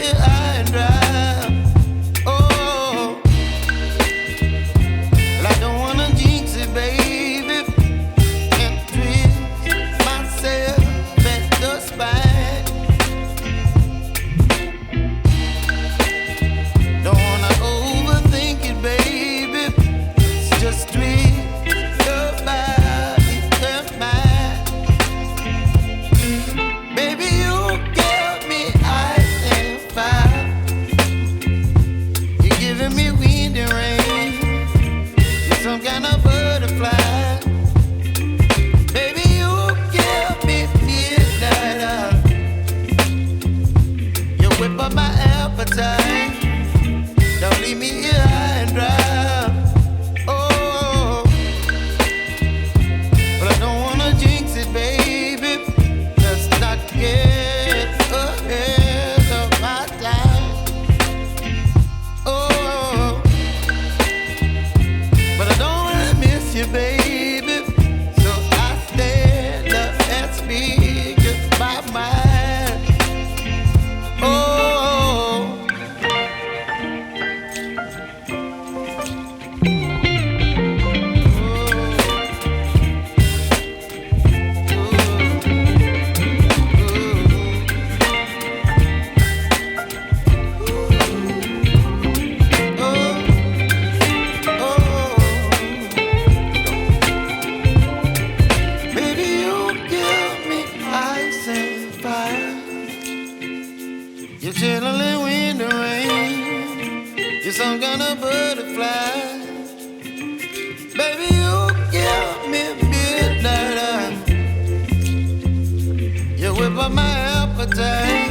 here high and dry. Oh, well, I don't wanna jinx it, baby, and twist myself at the spine. Don't wanna overthink it, baby. It's just twist your body and mine. Baby, you give me ice and fire. You're giving me wind and rain. You're some kind of butterfly. Baby, you give me midnight. You whip up my appetite. Don't leave me here high and dry. Oh, but I don't wanna jinx it, baby. Let's not get ahead of my time. Oh, but I don't wanna miss you, baby. So I stand up and speak my mind. Oh. Baby, you give me ice and fire. You're chilling wind and rain. You're some kind of butterfly. Baby, you give me midnight. You whip up my appetite.